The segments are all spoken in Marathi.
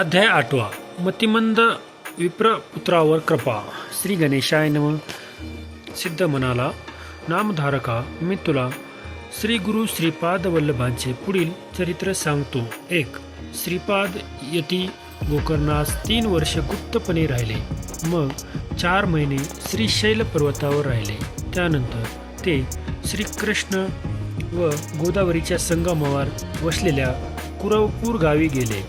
अध्याय 8 मतिमंद विप्रपुत्रावर कृपा. श्री गणेशाय नमः. सिद्ध म्हणाला, नामधारका, मी तुला श्री गुरु श्रीपाद वल्लभांचे पुढील चरित्र सांगतो. 1. श्रीपाद यती गोकर्णास 3 वर्ष गुप्तपणे राहिले. मग 4 महिने श्रीशैल पर्वतावर राहिले. त्यानंतर ते श्रीकृष्ण व गोदावरीच्या संगमावर वसलेल्या कुरवपूर गावी गेले.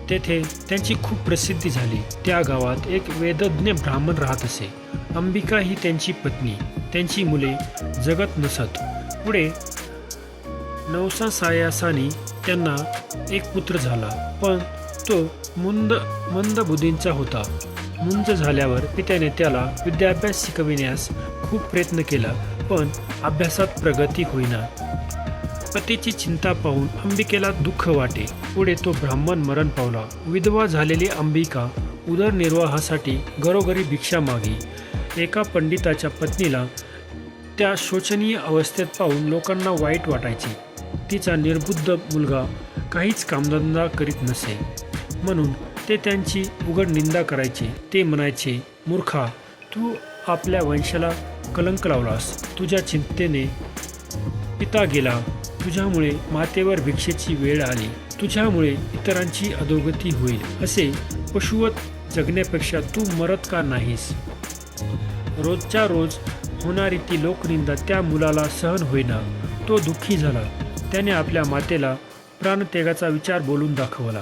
तेथे त्यांची खूप प्रसिद्धी झाली. त्या गावात एक वेदज्ञ ब्राह्मण राहत असे. अंबिका ही त्यांची पत्नी. त्यांची मुले जगत नसत. पुढे नवसासायासानी त्यांना एक पुत्र झाला, पण तो मंद बुद्धींचा होता. मुंज झाल्यावर पित्याने त्याला विद्याभ्यास शिकविण्यास खूप प्रयत्न केला, पण अभ्यासात प्रगती होईना. पतीची चिंता पाहून अंबिकेला दुःख वाटे. पुढे तो ब्राह्मण मरण पावला. विधवा झालेली अंबिका उदरनिर्वाहासाठी घरोघरी भिक्षा मागी. एका पंडिताच्या पत्नीला त्या शोचनीय अवस्थेत पाहून लोकांना वाईट वाटायचे. तिचा निर्बुद्ध मुलगा काहीच कामधंदा करीत नसे, म्हणून ते त्यांची उघड निंदा करायचे. ते म्हणायचे, मूर्खा, तू आपल्या वंशाला कलंक लावलास. तुझ्या चिंतेने पिता गेला. तुझ्यामुळे मातेवर भिक्षेची वेळ आली. तुझ्यामुळे इतरांची अधोगती होईल. असे पशुवत जगण्यापेक्षा तू मरत का नाहीस? रोजच्या रोज होणारी ती लोकनिंदा त्या मुलाला सहन होईना. तो दुःखी झाला. त्याने आपल्या मातेला प्राणत्यागाचा विचार बोलून दाखवला.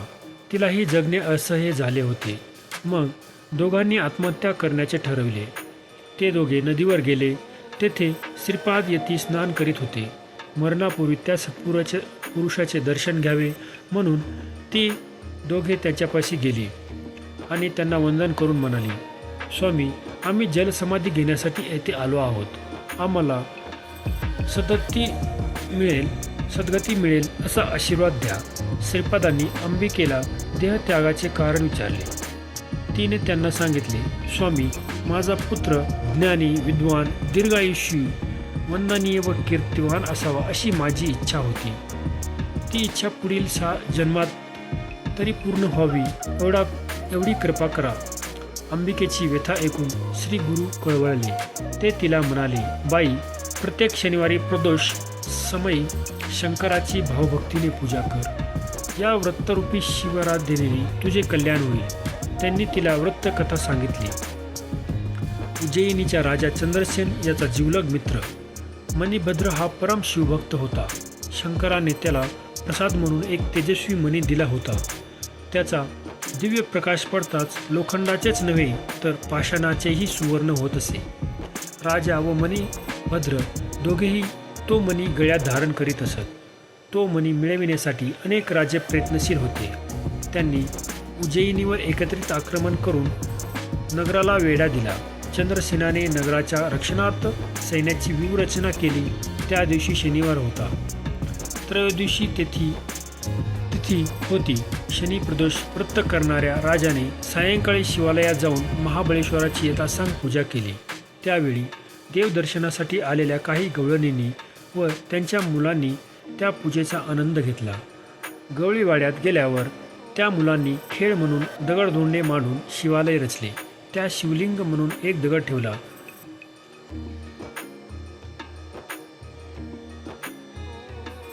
तिलाही जगणे असह्य झाले होते. मग दोघांनी आत्महत्या करण्याचे ठरविले. ते दोघे नदीवर गेले. तेथे श्रीपाद यती स्नान करीत होते. मरणापूर्वी त्या पुरुषाचे दर्शन घ्यावे म्हणून ती दोघे त्याच्यापाशी गेली आणि त्यांना वंदन करून म्हणाली, स्वामी, आम्ही जलसमाधी घेण्यासाठी येथे आलो आहोत. आम्हाला सद्गती मिळेल असा आशीर्वाद द्या. श्रीपादांनी अंबिकेला देहत्यागाचे कारण विचारले. तिने त्यांना सांगितले, स्वामी, माझा पुत्र ज्ञानी, विद्वान, दीर्घायुषी, वंदनीय व कीर्तिवान असावा अशी माझी इच्छा होती. ती इच्छा पुढील 6 जन्मात तरी पूर्ण व्हावी एवढी कृपा करा. अंबिकेची व्यथा ऐकून श्री गुरु कळवळले. ते तिला म्हणाले, बाई, प्रत्येक शनिवारी प्रदोष समयी शंकराची भावभक्तीने पूजा कर. या व्रतरूपी शिवाराधनेने तुझे कल्याण होईल. त्यांनी तिला व्रतकथा सांगितली. उज्जयिनीचा राजा चंद्रसेन याचा जिवलग मित्र मणिभद्र हा परम शिवभक्त होता. शंकराने त्याला प्रसाद म्हणून एक तेजस्वी मणी दिला होता. त्याचा दिव्य प्रकाश पडताच लोखंडाचेच नव्हे तर पाषाणाचेही सुवर्ण होत असे. राजा व मणिभद्र दोघेही तो मणी गळ्यात धारण करीत असत. तो मणी मिळविण्यासाठी अनेक राजे प्रयत्नशील होते. त्यांनी उज्जयिनीवर एकत्रित आक्रमण करून नगराला वेढा दिला. चंद्रसेनाने नगराच्या रक्षणार्थ सैन्याची व्यूहरचना केली. त्या दिवशी शनिवार होता. त्रयोदशी तिथी होती. शनी प्रदोष व्रत करणाऱ्या राजाने सायंकाळी शिवालयात जाऊन महाबळेश्वराची यथासांग पूजा केली. त्यावेळी देवदर्शनासाठी आलेल्या काही गवळणींनी व त्यांच्या मुलांनी त्या पूजेचा आनंद घेतला. गवळीवाड्यात गेल्यावर त्या मुलांनी खेळ म्हणून दगडधोंडे मांडून शिवालय रचले. त्या शिवलिंग म्हणून एक दगड ठेवला.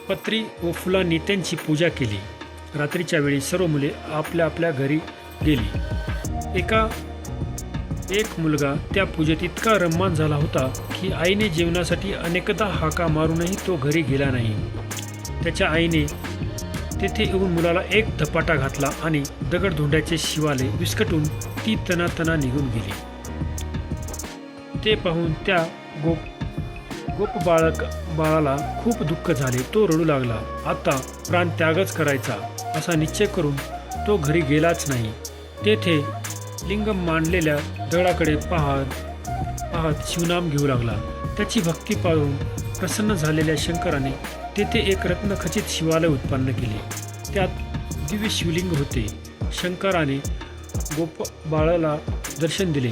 पत्री व फुलांनी त्यांची पूजा केली. रात्रीच्या वेळी सर्व मुले आपल्या आपल्या घरी गेली. एक मुलगा त्या पूजेत इतका रममान झाला होता की आईने जेवणासाठी अनेकदा हाका मारूनही तो घरी गेला नाही. त्याच्या आईने तेथे येऊन मुलाला एक धपाटा घातला आणि दगडधोंड्याचे शिवालय विस्कटून ती तना निघून गेली. ते पाहून त्या बाळाला खूप दुःख झाले. तो रडू लागला. आता प्राण त्यागच करायचा असा निश्चय करून तो घरी गेलाच नाही. तेथे लिंग मांडलेल्या दगडाकडे पाहत शिवनाम घेऊ लागला. त्याची भक्ती पाहून प्रसन्न झालेल्या शंकराने तेथे एक रत्नखचित शिवालय उत्पन्न केले. त्यात दिव्य शिवलिंग होते. शंकराने बाळाला दर्शन दिले.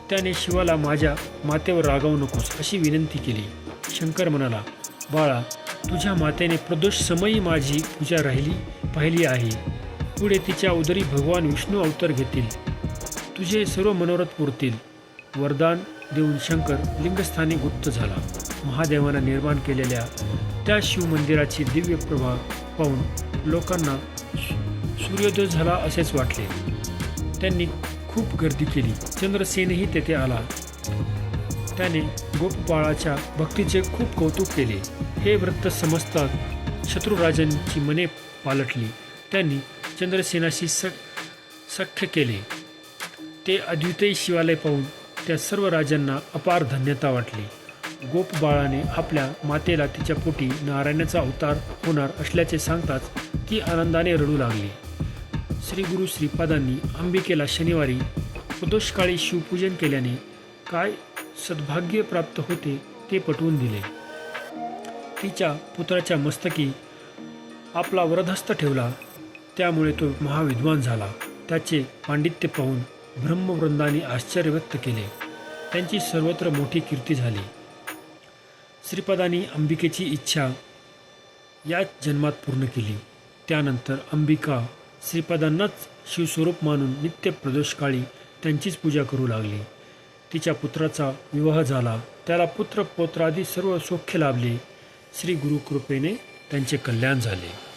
त्याने शिवाला माझ्या मातेवर रागावू नकोस अशी विनंती केली. शंकर म्हणाला, बाळा, तुझ्या मातेने प्रदोष समयी माझी पूजा पाहिली आहे. पुढे तिच्या उदरी भगवान विष्णू अवतार घेतील, तुझे सर्व मनोरथ पुरतील. वरदान देऊन शंकर लिंगस्थानी गुप्त झाला. महादेवानं निर्माण केलेल्या त्या शिवमंदिराची दिव्य प्रभा पाहून लोकांना सूर्योदय झाला असेच वाटले. त्यांनी खूप गर्दी केली. चंद्रसेनही तेथे आला. त्याने गोपबाळाच्या भक्तीचे खूप कौतुक केले. हे वृत्त समजताच शत्रुराजांची मने पालटली. त्यांनी चंद्रसेनाशी सख्य केले. ते अद्वितीय शिवालय पाहून त्या सर्व राजांना अपार धन्यता वाटली. गोपबाळाने आपल्या मातेला तिच्या पोटी नारायणाचा अवतार होणार असल्याचे सांगताच ती आनंदाने रडू लागली. श्री गुरु श्रीपादांनी अंबिकेला शनिवारी प्रदोषकाळी शिवपूजन केल्याने काय सद्भाग्य प्राप्त होते ते पटवून दिले. तिच्या पुत्राच्या मस्तकी आपला वरदहस्त ठेवला. त्यामुळे तो महाविद्वान झाला. त्याचे पांडित्य पाहून ब्रह्मवृंदांनी आश्चर्य व्यक्त केले. त्यांची सर्वत्र मोठी कीर्ती झाली. श्रीपादांनी अंबिकेची इच्छा याच जन्मात पूर्ण केली. त्यानंतर अंबिका श्रीपादांनाच शिवस्वरूप मानून नित्य प्रदोषकाळी त्यांचीच पूजा करू लागली. तिच्या पुत्राचा विवाह झाला. त्याला पुत्र पौत्रादी सर्व सौख्य लाभले. श्री गुरुकृपेने त्यांचे कल्याण झाले.